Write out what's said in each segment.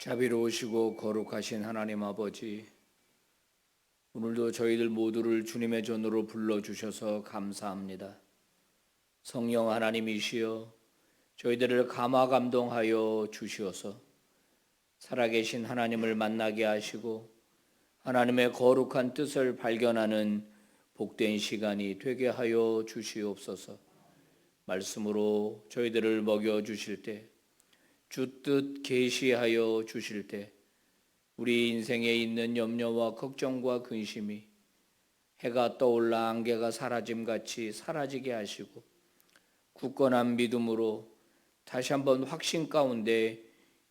자비로우시고 거룩하신 하나님 아버지, 오늘도 저희들 모두를 주님의 전으로 불러주셔서 감사합니다. 성령 하나님이시여 저희들을 감화 감동하여 주시어서 살아계신 하나님을 만나게 하시고 하나님의 거룩한 뜻을 발견하는 복된 시간이 되게 하여 주시옵소서. 말씀으로 저희들을 먹여주실 때, 주 뜻 계시하여 주실 때 우리 인생에 있는 염려와 걱정과 근심이 해가 떠올라 안개가 사라짐같이 사라지게 하시고 굳건한 믿음으로 다시 한번 확신 가운데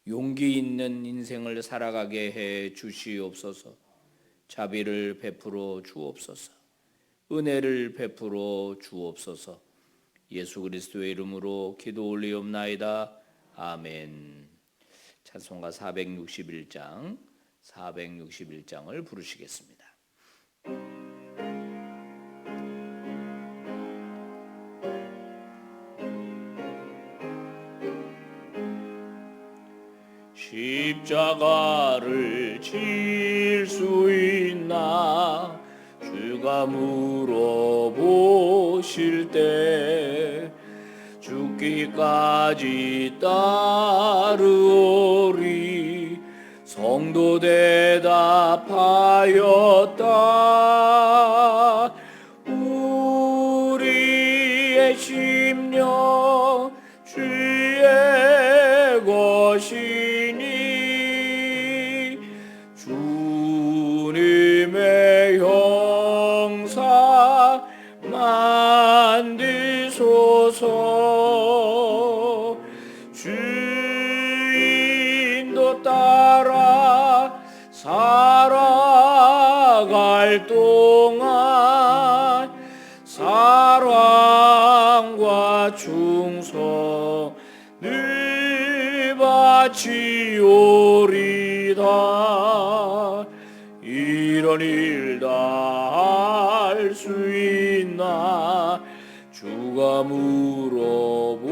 용기 있는 인생을 살아가게 해 주시옵소서. 자비를 베풀어 주옵소서. 은혜를 베풀어 주옵소서. 예수 그리스도의 이름으로 기도 올리옵나이다. 아멘. 찬송가 461장을 부르시겠습니다. 십자가를 질 수 있나 주가 물어보실 때 죽기까지 따르오리. 성도 대답하였다. 우리의 심령 주의 것이니 주님의 형상 만드소서. 주인도 따라 살아갈 동안 사랑과 충성을 바치오리다. 이런 일 다 할 수 있나 주가 물어보실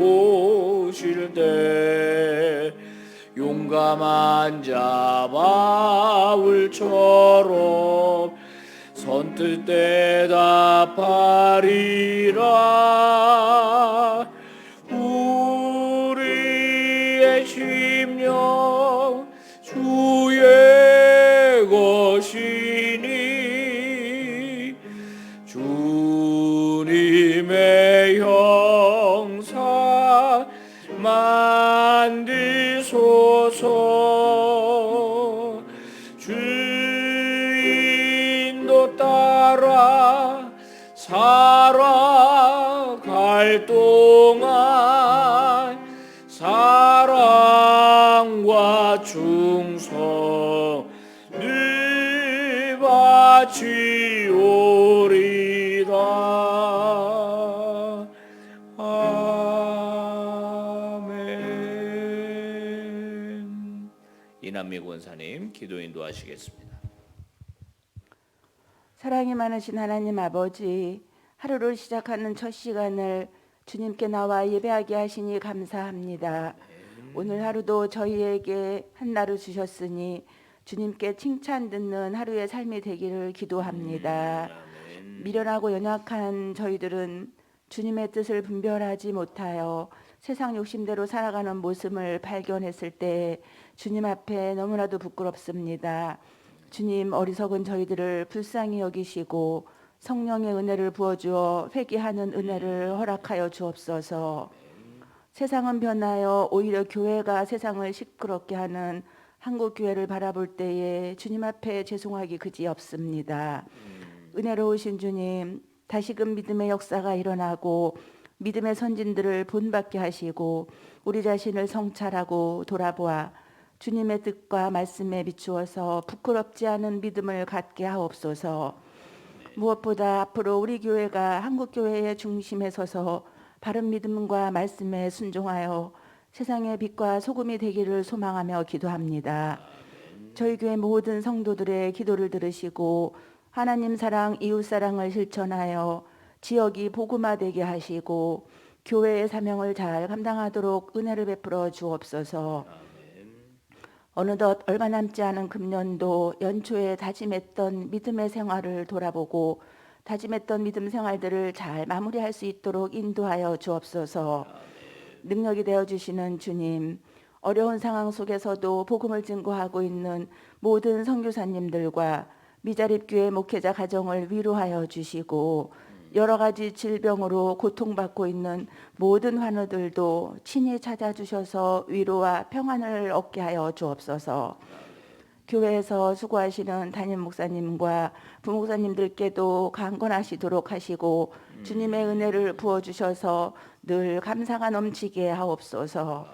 때 용감한 자 바울처럼 선뜻 대답하리라. 우리의 심령 주의 것이니 주님의 형상 만드소서. 주인도 따라 살아갈 동안 사랑과 충성을 바치오리다. 아멘. 이남미 권사님 기도 인도하시겠습니다. 사랑이 많으신 하나님 아버지, 하루를 시작하는 첫 시간을 주님께 나와 예배하게 하시니 감사합니다. 오늘 하루도 저희에게 한나를 주셨으니 주님께 칭찬 듣는 하루의 삶이 되기를 기도합니다. 미련하고 연약한 저희들은 주님의 뜻을 분별하지 못하여 세상 욕심대로 살아가는 모습을 발견했을 때 주님 앞에 너무나도 부끄럽습니다. 주님, 어리석은 저희들을 불쌍히 여기시고 성령의 은혜를 부어주어 회개하는 은혜를 허락하여 주옵소서. 세상은 변하여 오히려 교회가 세상을 시끄럽게 하는 한국 교회를 바라볼 때에 주님 앞에 죄송하기 그지없습니다. 은혜로우신 주님, 다시금 믿음의 역사가 일어나고 믿음의 선진들을 본받게 하시고 우리 자신을 성찰하고 돌아보아 주님의 뜻과 말씀에 비추어서 부끄럽지 않은 믿음을 갖게 하옵소서. 무엇보다 앞으로 우리 교회가 한국 교회의 중심에 서서 바른 믿음과 말씀에 순종하여 세상의 빛과 소금이 되기를 소망하며 기도합니다. 저희 교회 모든 성도들의 기도를 들으시고 하나님 사랑, 이웃 사랑을 실천하여 지역이 복음화되게 하시고 교회의 사명을 잘 감당하도록 은혜를 베풀어 주옵소서. 어느덧 얼마 남지 않은 금년도 연초에 다짐했던 믿음의 생활을 돌아보고 다짐했던 믿음 생활들을 잘 마무리할 수 있도록 인도하여 주옵소서. 능력이 되어 주시는 주님, 어려운 상황 속에서도 복음을 증거하고 있는 모든 선교사님들과 미자립교회 목회자 가정을 위로하여 주시고 여러 가지 질병으로 고통받고 있는 모든 환우들도 친히 찾아주셔서 위로와 평안을 얻게 하여 주옵소서. 교회에서 수고하시는 담임 목사님과 부목사님들께도 강건하시도록 하시고 주님의 은혜를 부어주셔서 늘 감사가 넘치게 하옵소서.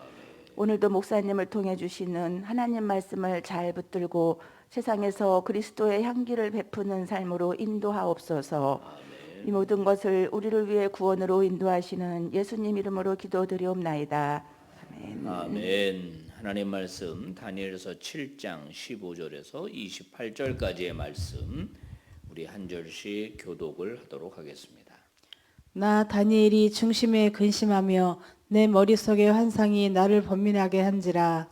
오늘도 목사님을 통해 주시는 하나님 말씀을 잘 붙들고 세상에서 그리스도의 향기를 베푸는 삶으로 인도하옵소서. 이 모든 것을 우리를 위해 구원으로 인도하시는 예수님 이름으로 기도드리옵나이다. 아멘. 아멘. 하나님 말씀 다니엘서 7장 15절에서 28절까지의 말씀 우리 한 절씩 교독을 하도록 하겠습니다. 나 다니엘이 중심에 근심하며 내 머릿속의 환상이 나를 번민하게 한지라.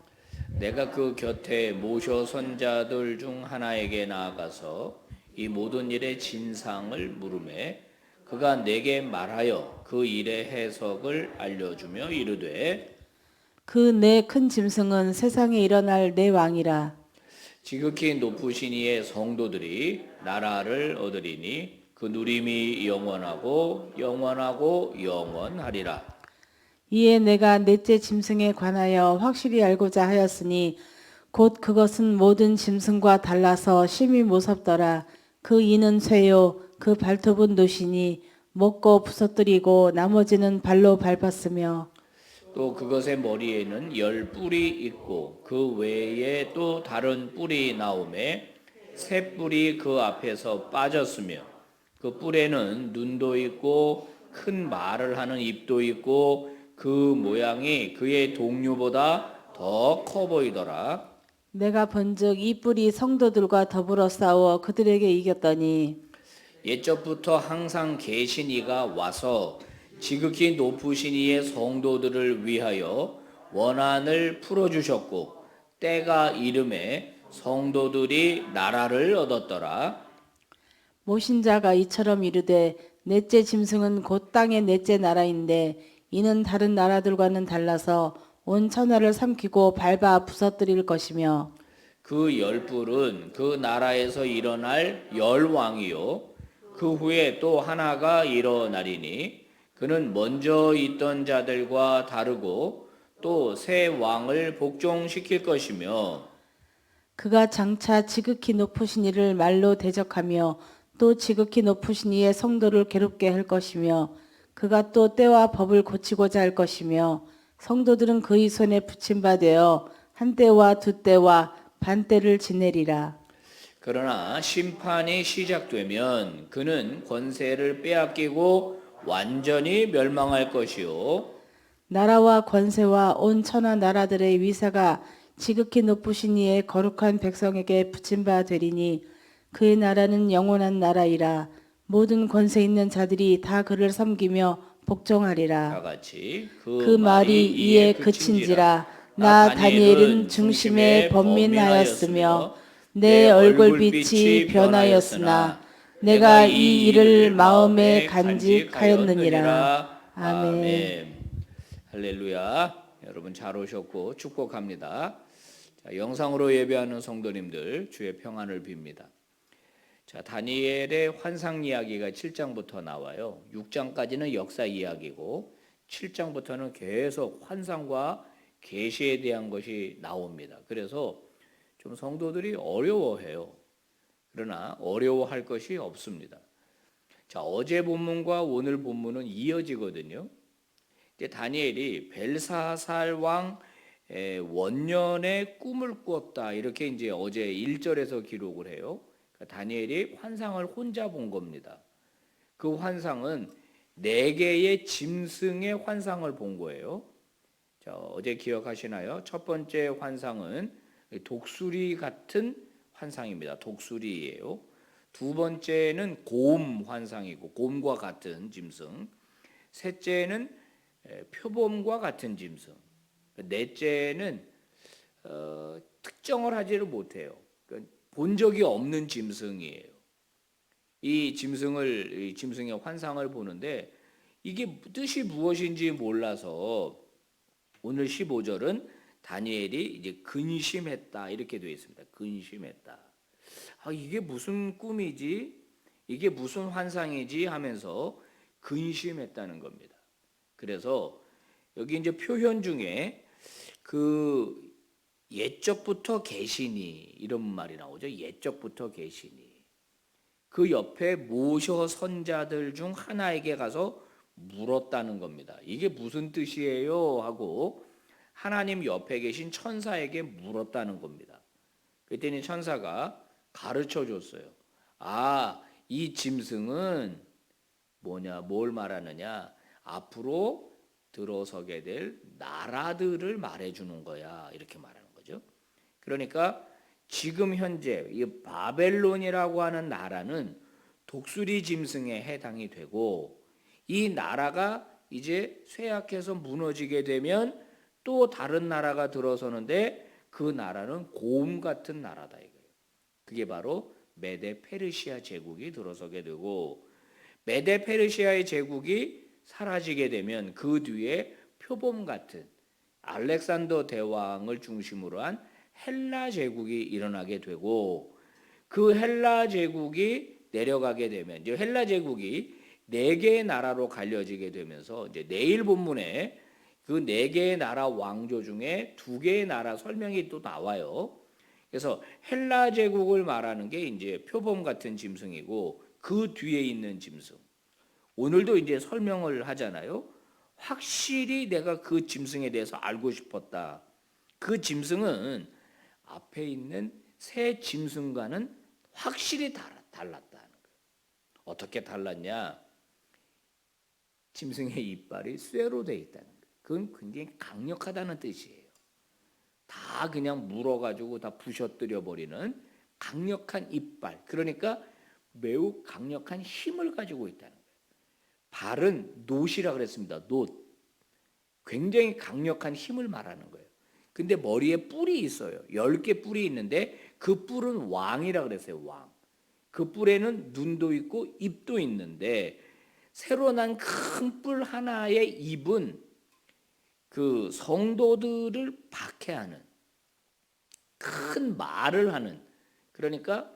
내가 그 곁에 모셔 선자들 중 하나에게 나아가서 이 모든 일의 진상을 물으매 그가 내게 말하여 그 일의 해석을 알려주며 이르되 그 내 큰 짐승은 세상에 일어날 내 왕이라. 지극히 높으신 이의 성도들이 나라를 얻으리니 그 누림이 영원하고 영원하고 영원하리라. 이에 내가 넷째 짐승에 관하여 확실히 알고자 하였으니 곧 그것은 모든 짐승과 달라서 심히 무섭더라. 그 이는 쇠요 그 발톱은 노시니 먹고 부서뜨리고 나머지는 발로 밟았으며 또 그것의 머리에는 10뿔이 있고 그 외에 또 다른 뿔이 나오매 새 뿔이 그 앞에서 빠졌으며 그 뿔에는 눈도 있고 큰 말을 하는 입도 있고 그 모양이 그의 동류보다 더 커 보이더라. 내가 본즉 이 뿔이 성도들과 더불어 싸워 그들에게 이겼더니 옛적부터 항상 계신 이가 와서 지극히 높으신 이의 성도들을 위하여 원한을 풀어주셨고 때가 이름에 성도들이 나라를 얻었더라. 모신 자가 이처럼 이르되 넷째 짐승은 곧 땅의 넷째 나라인데 이는 다른 나라들과는 달라서 온 천하를 삼키고 밟아 부서뜨릴 것이며 그 10뿔은 그 나라에서 일어날 10왕이요 그 후에 또 하나가 일어나리니 그는 먼저 있던 자들과 다르고 또 새 왕을 복종시킬 것이며 그가 장차 지극히 높으신 이를 말로 대적하며 또 지극히 높으신 이의 성도를 괴롭게 할 것이며 그가 또 때와 법을 고치고자 할 것이며 성도들은 그의 손에 붙임 바 되어 한 때와 두 때와 반 때를 지내리라. 그러나 심판이 시작되면 그는 권세를 빼앗기고 완전히 멸망할 것이요 나라와 권세와 온 천하 나라들의 위사가 지극히 높으신 이의 거룩한 백성에게 붙임 바 되리니 그의 나라는 영원한 나라이라. 모든 권세 있는 자들이 다 그를 섬기며 복종하리라. 다 같이 그 말이 이에 그친지라. 나 다니엘은 중심에 번민하였으며 내 얼굴빛이 변하였으나 내가 이 일을 마음에 간직하였느니라. 아멘. 할렐루야. 여러분 잘 오셨고 축복합니다. 자, 영상으로 예배하는 성도님들 주의 평안을 빕니다. 자, 다니엘의 환상 이야기가 7장부터 나와요. 6장까지는 역사 이야기고 7장부터는 계속 환상과 계시에 대한 것이 나옵니다. 그래서 좀 성도들이 어려워해요. 그러나 어려워할 것이 없습니다. 자, 어제 본문과 오늘 본문은 이어지거든요. 이제 다니엘이 벨사살 왕 원년의 꿈을 꿨다. 이렇게 이제 어제 1절에서 기록을 해요. 그러니까 다니엘이 환상을 혼자 본 겁니다. 그 환상은 4개의 짐승의 환상을 본 거예요. 자, 어제 기억하시나요? 첫 번째 환상은 독수리 같은 환상입니다. 독수리예요. 두 번째는 곰 환상이고 곰과 같은 짐승. 셋째는 표범과 같은 짐승. 넷째는 특정을 하지를 못해요. 그러니까 본 적이 없는 짐승이에요. 이 짐승의 환상을 보는데 이게 뜻이 무엇인지 몰라서 오늘 15절은 다니엘이 이제 근심했다 이렇게 되어 있습니다. 근심했다. 이게 무슨 꿈이지? 이게 무슨 환상이지? 하면서 근심했다는 겁니다. 그래서 여기 이제 표현 중에 그 옛적부터 계시니 이런 말이 나오죠. 옛적부터 계시니. 그 옆에 모셔 선자들 중 하나에게 가서 물었다는 겁니다. 이게 무슨 뜻이에요? 하고 하나님 옆에 계신 천사에게 물었다는 겁니다. 그랬더니 천사가 가르쳐 줬어요. 이 짐승은 뭘 말하느냐? 앞으로 들어서게 될 나라들을 말해주는 거야. 이렇게 말하는 거죠. 그러니까 지금 현재 이 바벨론이라고 하는 나라는 독수리 짐승에 해당이 되고 이 나라가 이제 쇠약해서 무너지게 되면 또 다른 나라가 들어서는데 그 나라는 곰 같은 나라다 이거예요. 그게 바로 메데 페르시아 제국이 들어서게 되고 메데 페르시아의 제국이 사라지게 되면 그 뒤에 표범 같은 알렉산더 대왕을 중심으로 한 헬라 제국이 일어나게 되고 그 헬라 제국이 내려가게 되면 이제 헬라 제국이 4개의 나라로 갈려지게 되면서 이제 내일 본문에 그 4개의 나라 왕조 중에 2개의 나라 설명이 또 나와요. 그래서 헬라 제국을 말하는 게 이제 표범 같은 짐승이고 그 뒤에 있는 짐승. 오늘도 이제 설명을 하잖아요. 확실히 내가 그 짐승에 대해서 알고 싶었다. 그 짐승은 앞에 있는 새 짐승과는 확실히 달랐다는 거예요. 어떻게 달랐냐? 짐승의 이빨이 쇠로 되어 있다는 거예요. 그건 굉장히 강력하다는 뜻이에요. 다 그냥 물어가지고 다 부셔뜨려 버리는 강력한 이빨. 그러니까 매우 강력한 힘을 가지고 있다는 거예요. 발은 놋이라 그랬습니다. 놋. 굉장히 강력한 힘을 말하는 거예요. 근데 머리에 뿔이 있어요. 10개 뿔이 있는데 그 뿔은 왕이라 그랬어요. 왕. 그 뿔에는 눈도 있고 입도 있는데 새로 난 큰 뿔 하나의 입은 그 성도들을 박해하는 큰 말을 하는 그러니까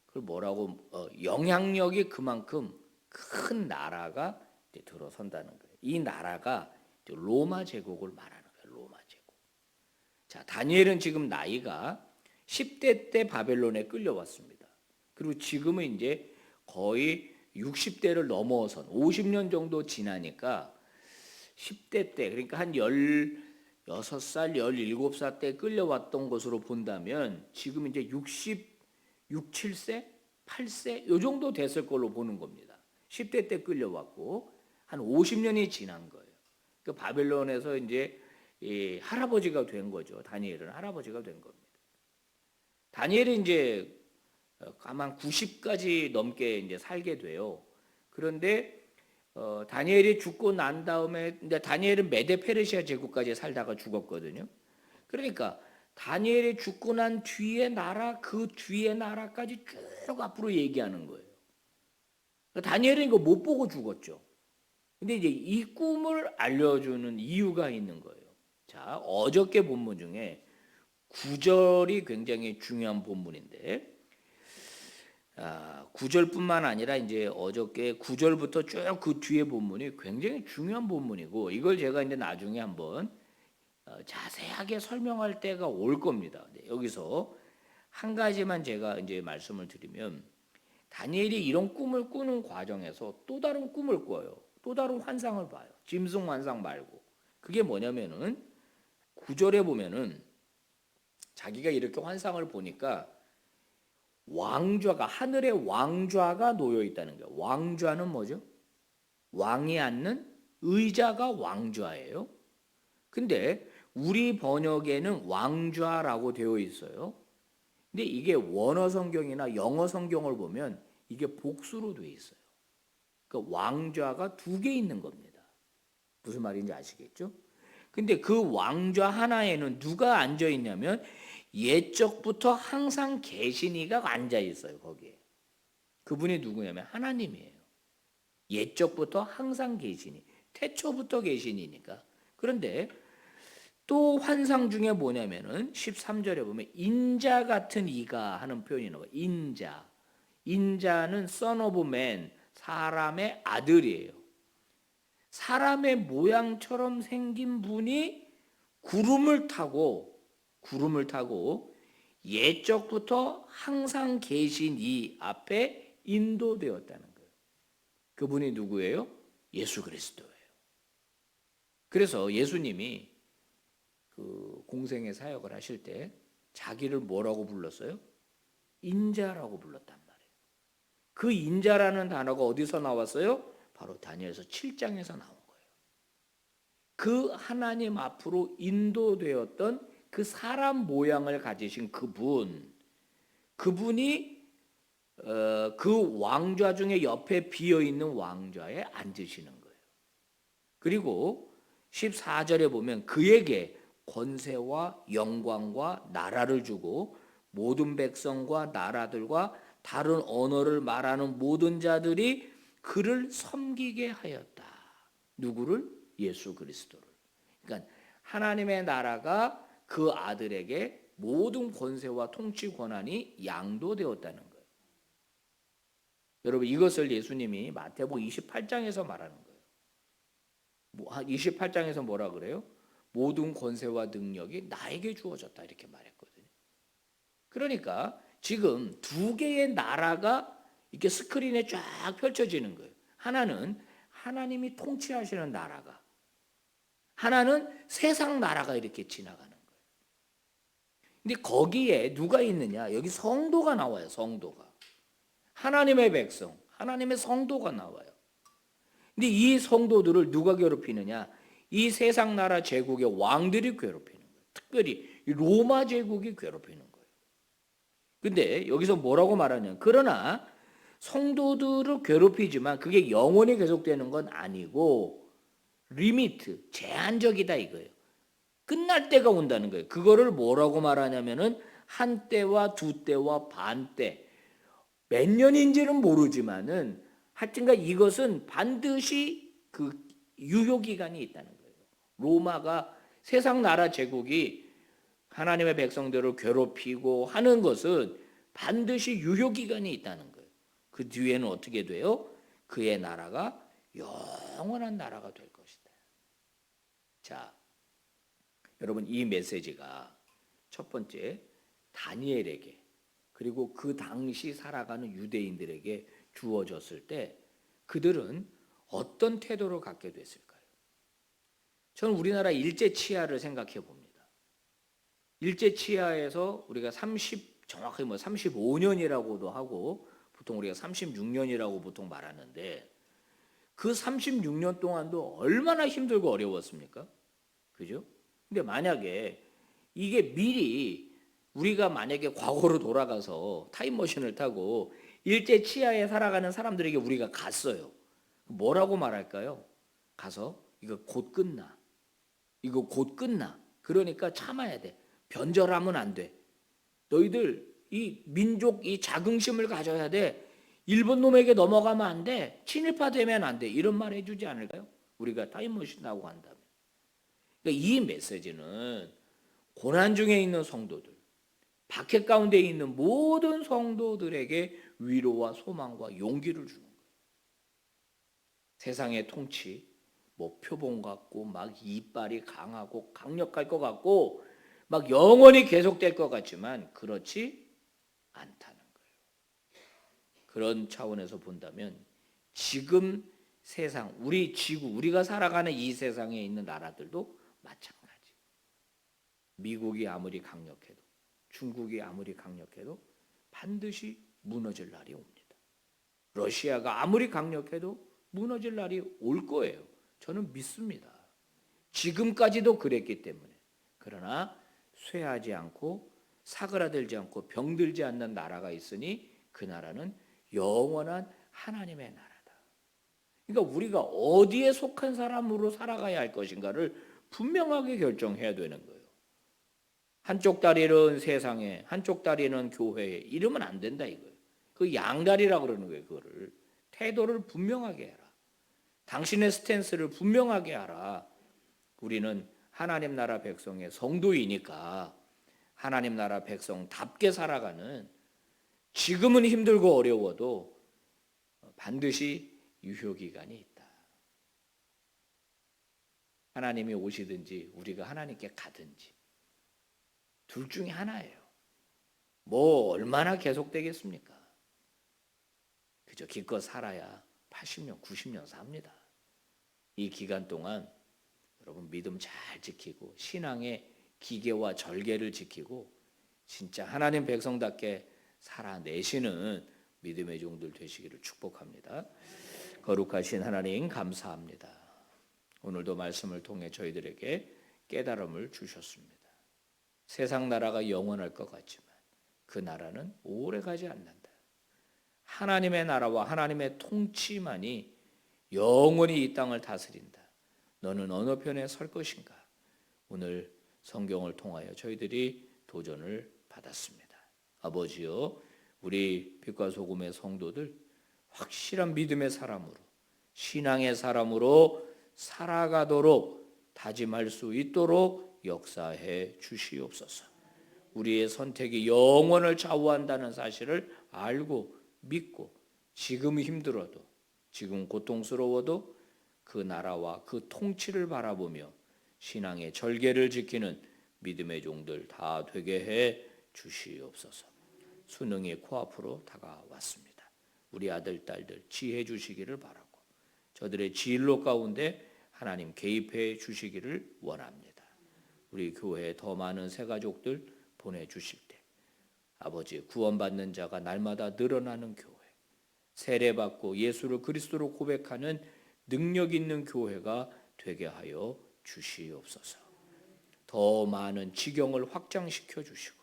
그걸 뭐라고 영향력이 그만큼 큰 나라가 들어선다는 거예요. 이 나라가 로마 제국을 말하는 거예요. 로마 제국. 자, 다니엘은 지금 나이가 10대 때 바벨론에 끌려왔습니다. 그리고 지금은 이제 거의 60대를 넘어선 50년 정도 지나니까 10대 때 그러니까 한 16살, 17살 때 끌려왔던 것으로 본다면 지금 이제 66, 7세, 8세 요 정도 됐을 걸로 보는 겁니다. 10대 때 끌려왔고 한 50년이 지난 거예요. 그 바벨론에서 이제 이 할아버지가 된 거죠. 다니엘은 할아버지가 된 겁니다. 다니엘이 이제 아마 90까지 넘게 이제 살게 돼요. 그런데 다니엘이 죽고 난 다음에 근데 다니엘은 메데 페르시아 제국까지 살다가 죽었거든요. 그러니까 다니엘이 죽고 난 뒤에 나라 그 뒤에 나라까지 쭉 앞으로 얘기하는 거예요. 그러니까 다니엘은 이거 못 보고 죽었죠. 근데 이제 이 꿈을 알려주는 이유가 있는 거예요. 자, 어저께 본문 중에 9절이 굉장히 중요한 본문인데 9절뿐만 아니라 이제 어저께 9절부터 쭉 그 뒤에 본문이 굉장히 중요한 본문이고 이걸 제가 이제 나중에 한번 자세하게 설명할 때가 올 겁니다. 여기서 한 가지만 제가 이제 말씀을 드리면 다니엘이 이런 꿈을 꾸는 과정에서 또 다른 꿈을 꿔요. 또 다른 환상을 봐요. 짐승 환상 말고. 그게 뭐냐면은 9절에 보면은 자기가 이렇게 환상을 보니까 왕좌가 하늘의 왕좌가 놓여 있다는 거예요. 왕좌는 뭐죠? 왕이 앉는 의자가 왕좌예요. 근데 우리 번역에는 왕좌라고 되어 있어요. 근데 이게 원어 성경이나 영어 성경을 보면 이게 복수로 되어 있어요. 그러니까 왕좌가 2개 있는 겁니다. 무슨 말인지 아시겠죠? 근데 그 왕좌 하나에는 누가 앉아 있냐면 옛적부터 항상 계신 이가 앉아 있어요. 거기에. 그분이 누구냐면 하나님이에요. 옛적부터 항상 계시니, 태초부터 계시니니까. 그런데 또 환상 중에 뭐냐면은 13절에 보면 인자 같은 이가 하는 표현이 나와요. 인자. 인자는 son of man, 사람의 아들이에요. 사람의 모양처럼 생긴 분이 구름을 타고 옛적부터 항상 계신 이 앞에 인도되었다는 거예요. 그분이 누구예요? 예수 그리스도예요. 그래서 예수님이 그 공생의 사역을 하실 때 자기를 뭐라고 불렀어요? 인자라고 불렀단 말이에요. 그 인자라는 단어가 어디서 나왔어요? 바로 다니엘서 7장에서 나온 거예요. 그 하나님 앞으로 인도되었던 그 사람 모양을 가지신 그분이 그 왕좌 중에 옆에 비어있는 왕좌에 앉으시는 거예요. 그리고 14절에 보면 그에게 권세와 영광과 나라를 주고 모든 백성과 나라들과 다른 언어를 말하는 모든 자들이 그를 섬기게 하였다. 누구를? 예수 그리스도를. 그러니까 하나님의 나라가 그 아들에게 모든 권세와 통치 권한이 양도되었다는 거예요. 여러분 이것을 예수님이 마태복음 28장에서 말하는 거예요. 28장에서 뭐라 그래요? 모든 권세와 능력이 나에게 주어졌다 이렇게 말했거든요. 그러니까 지금 두 개의 나라가 이렇게 스크린에 쫙 펼쳐지는 거예요. 하나는 하나님이 통치하시는 나라가, 하나는 세상 나라가 이렇게 지나가는 거예요. 근데 거기에 누가 있느냐? 여기 성도가 나와요. 성도가. 하나님의 백성, 하나님의 성도가 나와요. 근데 이 성도들을 누가 괴롭히느냐? 이 세상 나라 제국의 왕들이 괴롭히는 거예요. 특별히 로마 제국이 괴롭히는 거예요. 근데 여기서 뭐라고 말하냐? 그러나 성도들을 괴롭히지만 그게 영원히 계속되는 건 아니고 리미트, 제한적이다 이거예요. 끝날 때가 온다는 거예요. 그거를 뭐라고 말하냐면은 한 때와 두 때와 반 때. 몇 년인지는 모르지만은 하여튼간 이것은 반드시 그 유효 기간이 있다는 거예요. 로마가 세상 나라 제국이 하나님의 백성들을 괴롭히고 하는 것은 반드시 유효 기간이 있다는 거예요. 그 뒤에는 어떻게 돼요? 그의 나라가 영원한 나라가 될 것이다. 자, 여러분 이 메시지가 첫 번째 다니엘에게 그리고 그 당시 살아가는 유대인들에게 주어졌을 때 그들은 어떤 태도를 갖게 됐을까요? 저는 우리나라 일제 치하를 생각해 봅니다. 일제 치하에서 우리가 정확하게 35년이라고도 하고 보통 우리가 36년이라고 보통 말하는데 그 36년 동안도 얼마나 힘들고 어려웠습니까? 그죠? 근데 만약에 이게 미리 우리가 만약에 과거로 돌아가서 타임머신을 타고 일제 치하에 살아가는 사람들에게 우리가 갔어요. 뭐라고 말할까요? 가서 이거 곧 끝나. 이거 곧 끝나. 그러니까 참아야 돼. 변절하면 안 돼. 너희들 이 민족 이 자긍심을 가져야 돼. 일본 놈에게 넘어가면 안 돼. 친일파 되면 안 돼. 이런 말 해주지 않을까요? 우리가 타임머신 타고 간다면. 그러니까 이 메시지는 고난 중에 있는 성도들, 박해 가운데 있는 모든 성도들에게 위로와 소망과 용기를 주는 거예요. 세상의 통치, 뭐 표본 같고 막 이빨이 강하고 강력할 것 같고 막 영원히 계속될 것 같지만 그렇지 않다는 거예요. 그런 차원에서 본다면 지금 세상, 우리 지구, 우리가 살아가는 이 세상에 있는 나라들도 마찬가지. 미국이 아무리 강력해도 중국이 아무리 강력해도 반드시 무너질 날이 옵니다. 러시아가 아무리 강력해도 무너질 날이 올 거예요. 저는 믿습니다. 지금까지도 그랬기 때문에. 그러나 쇠하지 않고 사그라들지 않고 병들지 않는 나라가 있으니 그 나라는 영원한 하나님의 나라다. 그러니까 우리가 어디에 속한 사람으로 살아가야 할 것인가를 분명하게 결정해야 되는 거예요. 한쪽 다리는 세상에, 한쪽 다리는 교회에 이러면 안 된다 이거예요. 그 양다리라고 그러는 거예요. 그거를 태도를 분명하게 해라. 당신의 스탠스를 분명하게 하라. 우리는 하나님 나라 백성의 성도이니까 하나님 나라 백성답게 살아가는, 지금은 힘들고 어려워도 반드시 유효기간이 있다. 하나님이 오시든지 우리가 하나님께 가든지 둘 중에 하나예요. 뭐 얼마나 계속되겠습니까? 그저 기껏 살아야 80년, 90년 삽니다. 이 기간 동안 여러분 믿음 잘 지키고 신앙의 기계와 절개를 지키고 진짜 하나님 백성답게 살아내시는 믿음의 종들 되시기를 축복합니다. 거룩하신 하나님 감사합니다. 오늘도 말씀을 통해 저희들에게 깨달음을 주셨습니다. 세상 나라가 영원할 것 같지만 그 나라는 오래 가지 않는다. 하나님의 나라와 하나님의 통치만이 영원히 이 땅을 다스린다. 너는 어느 편에 설 것인가? 오늘 성경을 통하여 저희들이 도전을 받았습니다. 아버지여, 우리 빛과 소금의 성도들 확실한 믿음의 사람으로, 신앙의 사람으로 살아가도록 다짐할 수 있도록 역사해 주시옵소서. 우리의 선택이 영원을 좌우한다는 사실을 알고 믿고 지금 힘들어도, 지금 고통스러워도 그 나라와 그 통치를 바라보며 신앙의 절개를 지키는 믿음의 종들 다 되게 해 주시옵소서. 수능이 코앞으로 다가왔습니다. 우리 아들, 딸들 지혜 주시기를 바라고 저들의 진로 가운데 하나님 개입해 주시기를 원합니다. 우리 교회에 더 많은 새가족들 보내주실 때 아버지, 구원받는 자가 날마다 늘어나는 교회, 세례받고 예수를 그리스도로 고백하는 능력 있는 교회가 되게 하여 주시옵소서. 더 많은 지경을 확장시켜 주시고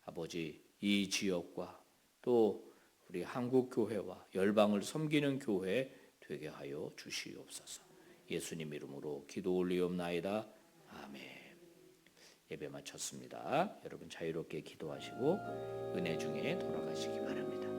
아버지, 이 지역과 또 우리 한국 교회와 열방을 섬기는 교회 되게 하여 주시옵소서. 예수님 이름으로 기도 올리옵나이다. 아멘. 예배 마쳤습니다. 여러분 자유롭게 기도하시고 은혜 중에 돌아가시기 바랍니다.